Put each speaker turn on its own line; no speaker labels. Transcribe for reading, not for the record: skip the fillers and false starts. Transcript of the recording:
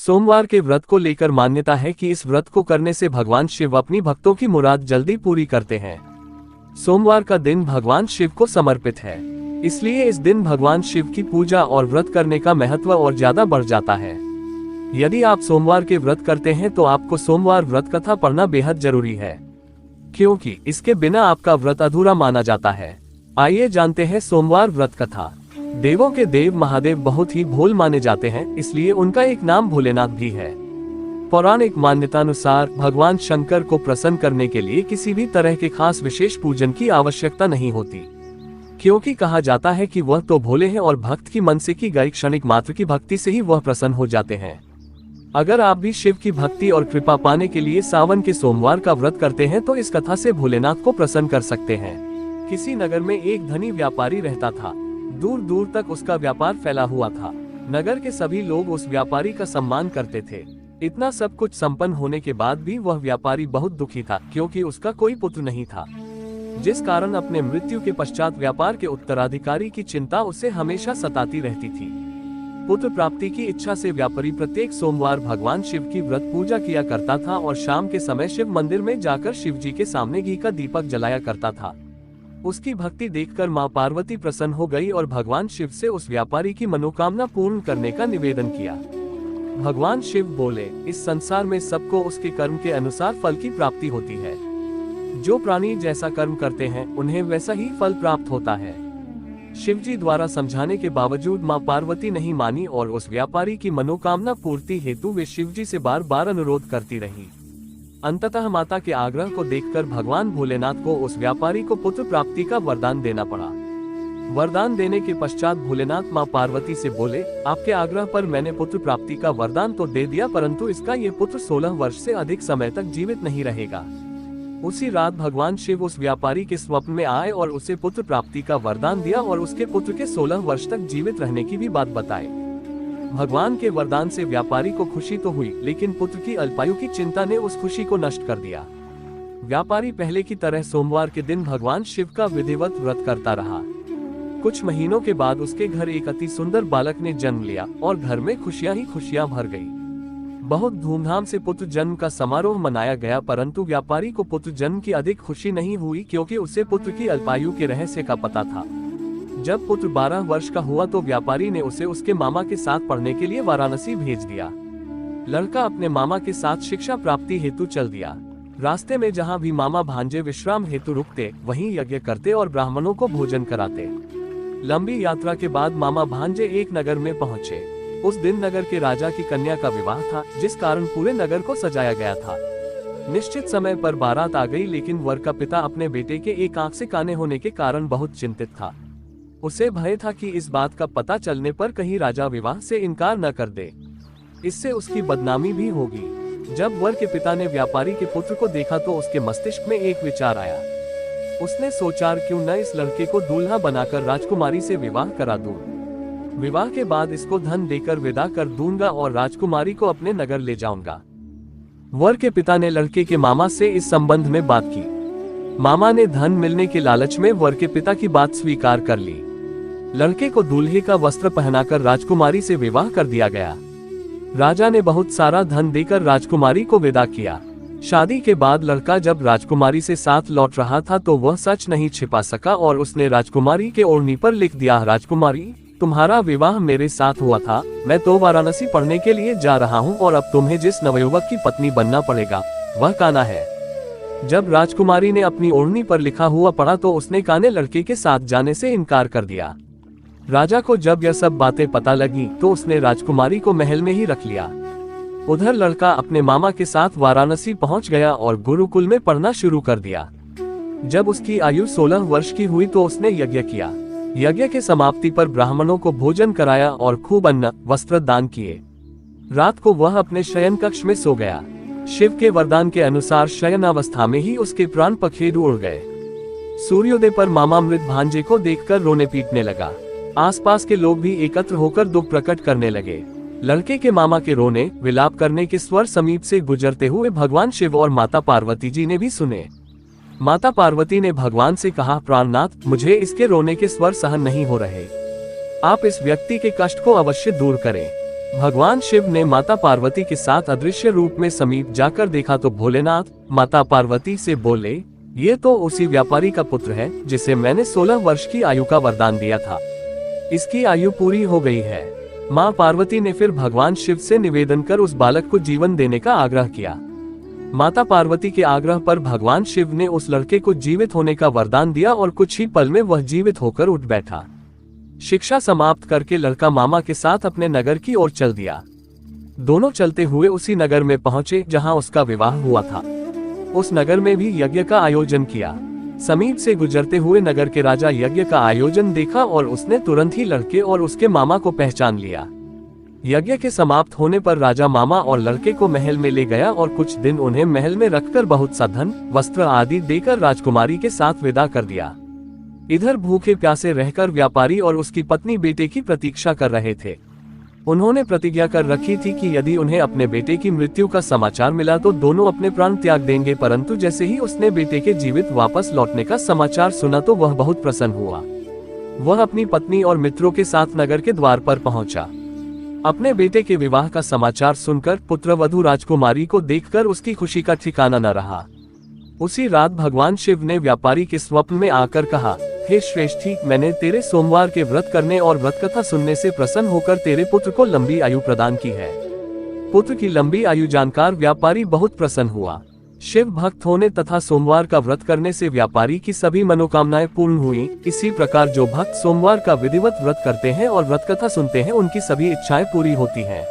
सोमवार के व्रत को लेकर मान्यता है कि इस व्रत को करने से भगवान शिव अपनी भक्तों की मुराद जल्दी पूरी करते हैं। सोमवार का दिन भगवान शिव को समर्पित है, इसलिए इस दिन भगवान शिव की पूजा और व्रत करने का महत्व और ज्यादा बढ़ जाता है। यदि आप सोमवार के व्रत करते हैं तो आपको सोमवार व्रत कथा पढ़ना बेहद जरूरी है, क्योंकि इसके बिना आपका व्रत अधूरा माना जाता है। आइए जानते हैं सोमवार व्रत कथा। देवों के देव महादेव बहुत ही भोल माने जाते हैं, इसलिए उनका एक नाम भोलेनाथ भी है। पौराणिक मान्यतानुसार भगवान शंकर को प्रसन्न करने के लिए किसी भी तरह के खास विशेष पूजन की आवश्यकता नहीं होती, क्योंकि कहा जाता है कि वह तो भोले हैं और भक्त की मन से की गई क्षणिक मात्र की भक्ति से ही वह प्रसन्न हो जाते हैं। अगर आप भी शिव की भक्ति और कृपा पाने के लिए सावन के सोमवार का व्रत करते हैं तो इस कथा से भोलेनाथ को प्रसन्न कर सकते हैं। किसी नगर में एक धनी व्यापारी रहता था। दूर दूर तक उसका व्यापार फैला हुआ था। नगर के सभी लोग उस व्यापारी का सम्मान करते थे। इतना सब कुछ संपन्न होने के बाद भी वह व्यापारी बहुत दुखी था, क्योंकि उसका कोई पुत्र नहीं था, जिस कारण अपने मृत्यु के पश्चात व्यापार के उत्तराधिकारी की चिंता उसे हमेशा सताती रहती थी। पुत्र प्राप्ति की इच्छा से व्यापारी प्रत्येक सोमवार भगवान शिव की व्रत पूजा किया करता था और शाम के समय शिव मंदिर में जाकर शिव जी के सामने घी का दीपक जलाया करता था। उसकी भक्ति देखकर मां पार्वती प्रसन्न हो गई और भगवान शिव से उस व्यापारी की मनोकामना पूर्ण करने का निवेदन किया। भगवान शिव बोले, इस संसार में सबको उसके कर्म के अनुसार फल की प्राप्ति होती है। जो प्राणी जैसा कर्म करते हैं उन्हें वैसा ही फल प्राप्त होता है। शिवजी द्वारा समझाने के बावजूद मां पार्वती नहीं मानी और उस व्यापारी की मनोकामना पूर्ति हेतु वे शिवजी से बार बार अनुरोध करती रही। अंततः माता के आग्रह को देखकर भगवान भोलेनाथ को उस व्यापारी को पुत्र प्राप्ति का वरदान देना पड़ा। वरदान देने के पश्चात भोलेनाथ मां पार्वती से बोले, आपके आग्रह पर मैंने पुत्र प्राप्ति का वरदान तो दे दिया, परंतु इसका ये पुत्र 16 वर्ष से अधिक समय तक जीवित नहीं रहेगा। उसी रात भगवान शिव उस व्यापारी के स्वप्न में आए और उसे पुत्र प्राप्ति का वरदान दिया और उसके पुत्र के 16 वर्ष तक जीवित रहने की भी बात बताई। भगवान के वरदान से व्यापारी को खुशी तो हुई, लेकिन पुत्र की अल्पायु की चिंता ने उस खुशी को नष्ट कर दिया। व्यापारी पहले की तरह सोमवार के दिन भगवान शिव का विधिवत व्रत करता रहा। कुछ महीनों के बाद उसके घर एक अति सुंदर बालक ने जन्म लिया और घर में खुशियां ही खुशियां भर गई। बहुत धूमधाम से पुत्र जन्म का समारोह मनाया गया, परंतु व्यापारी को पुत्र जन्म की अधिक खुशी नहीं हुई, क्योंकि उसे पुत्र की अल्पायु के रहस्य का पता था। जब पुत्र 12 वर्ष का हुआ तो व्यापारी ने उसे उसके मामा के साथ पढ़ने के लिए वाराणसी भेज दिया। लड़का अपने मामा के साथ शिक्षा प्राप्ति हेतु चल दिया। रास्ते में जहाँ भी मामा भांजे विश्राम हेतु रुकते, वहीं यज्ञ करते और ब्राह्मणों को भोजन कराते। लंबी यात्रा के बाद मामा भांजे एक नगर में पहुँचे। उस दिन नगर के राजा की कन्या का विवाह था, जिस कारण पूरे नगर को सजाया गया था। निश्चित समय पर बारात आ गई, लेकिन वर का पिता अपने बेटे के एक आंख से काने होने के कारण बहुत चिंतित था। उसे भय था कि इस बात का पता चलने पर कहीं राजा विवाह से इनकार न कर दे, इससे उसकी बदनामी भी होगी। जब वर के पिता ने व्यापारी के पुत्र को देखा तो उसके मस्तिष्क में एक विचार आया। उसने सोचा, क्यों न इस लड़के को दूल्हा बनाकर राजकुमारी से विवाह करा दूं। विवाह के बाद इसको धन देकर विदा कर दूंगा और राजकुमारी को अपने नगर ले जाऊंगा। वर के पिता ने लड़के के मामा से इस संबंध में बात की। मामा ने धन मिलने के लालच में वर के पिता की बात स्वीकार कर ली। लड़के को दूल्हे का वस्त्र पहनाकर राजकुमारी से विवाह कर दिया गया। राजा ने बहुत सारा धन देकर राजकुमारी को विदा किया। शादी के बाद लड़का जब राजकुमारी से साथ लौट रहा था तो वह सच नहीं छिपा सका और उसने राजकुमारी के ओढ़नी पर लिख दिया, राजकुमारी, तुम्हारा विवाह मेरे साथ हुआ था। मैं तो वाराणसी पढ़ने के लिए जा रहा हूँ और अब तुम्हें जिस नवयुवक की पत्नी बनना पड़ेगा वह कान्हा है। जब राजकुमारी ने अपनी ओढ़नी पर लिखा हुआ पढ़ा तो उसने कान्हे लड़के के साथ जाने से इनकार कर दिया। राजा को जब यह सब बातें पता लगी तो उसने राजकुमारी को महल में ही रख लिया। उधर लड़का अपने मामा के साथ वाराणसी पहुंच गया और गुरुकुल में पढ़ना शुरू कर दिया। जब उसकी आयु 16 वर्ष की हुई तो उसने यज्ञ किया। यज्ञ के समाप्ति पर ब्राह्मणों को भोजन कराया और खूब अन्न वस्त्र दान किए। रात को वह अपने शयन कक्ष में सो गया। शिव के वरदान के अनुसार शयनावस्था में ही उसके प्राण पखेरु उड़ गए। सूर्योदय पर मामा मृत भांजे को देखकर रोने पीटने लगा। आसपास के लोग भी एकत्र होकर दुख प्रकट करने लगे। लड़के के मामा के रोने विलाप करने के स्वर समीप से गुजरते हुए भगवान शिव और माता पार्वती जी ने भी सुने। माता पार्वती ने भगवान से कहा, प्राणनाथ, मुझे इसके रोने के स्वर सहन नहीं हो रहे। आप इस व्यक्ति के कष्ट को अवश्य दूर करें। भगवान शिव ने माता पार्वती के साथ अदृश्य रूप में समीप जाकर देखा तो भोलेनाथ माता पार्वती से बोले, ये तो उसी व्यापारी का पुत्र है जिसे मैंने 16 वर्ष की आयु का वरदान दिया था। इसकी आयु पूरी हो गई है। माँ पार्वती ने फिर भगवान शिव से निवेदन कर उस बालक को जीवन देने का आग्रह किया। माता पार्वती के आग्रह पर भगवान शिव ने उस लड़के को जीवित होने का वरदान दिया और कुछ ही पल में वह जीवित होकर उठ बैठा। शिक्षा समाप्त करके लड़का मामा के साथ अपने नगर की ओर चल दिया। दोनों चलते हुए उसी नगर में पहुंचे जहां उसका विवाह हुआ था। उस नगर में भी यज्ञ का आयोजन किया। समीप से गुजरते हुए नगर के राजा यज्ञ का आयोजन देखा और उसने तुरंत ही लड़के और उसके मामा को पहचान लिया। यज्ञ के समाप्त होने पर राजा मामा और लड़के को महल में ले गया और कुछ दिन उन्हें महल में रखकर बहुत सा धन, वस्त्र आदि देकर राजकुमारी के साथ विदा कर दिया। इधर भूखे प्यासे रहकर व्यापारी और उसकी पत्नी बेटे की प्रतीक्षा कर रहे थे। उन्होंने प्रतिज्ञा कर रखी थी कि यदि उन्हें अपने बेटे की मृत्यु का समाचार मिला तो दोनों अपने प्राण त्याग देंगे, परंतु जैसे ही उसने बेटे के जीवित वापस लौटने का समाचार सुना तो वह बहुत प्रसन्न हुआ। वह अपनी पत्नी और मित्रों के साथ नगर के द्वार पर पहुंचा। अपने बेटे के विवाह का समाचार सुनकर पुत्रवधू राजकुमारी को देखकर उसकी खुशी का ठिकाना न रहा। उसी रात भगवान शिव ने व्यापारी के स्वप्न में आकर कहा, हे श्रेष्ठी, मैंने तेरे सोमवार के व्रत करने और व्रत कथा सुनने से प्रसन्न होकर तेरे पुत्र को लंबी आयु प्रदान की है। पुत्र की लंबी आयु जानकर व्यापारी बहुत प्रसन्न हुआ। शिव भक्त होने तथा सोमवार का व्रत करने से व्यापारी की सभी मनोकामनाएं पूर्ण हुई। इसी प्रकार जो भक्त सोमवार का विधिवत व्रत करते हैं और व्रत कथा सुनते हैं उनकी सभी इच्छाएं पूरी होती हैं।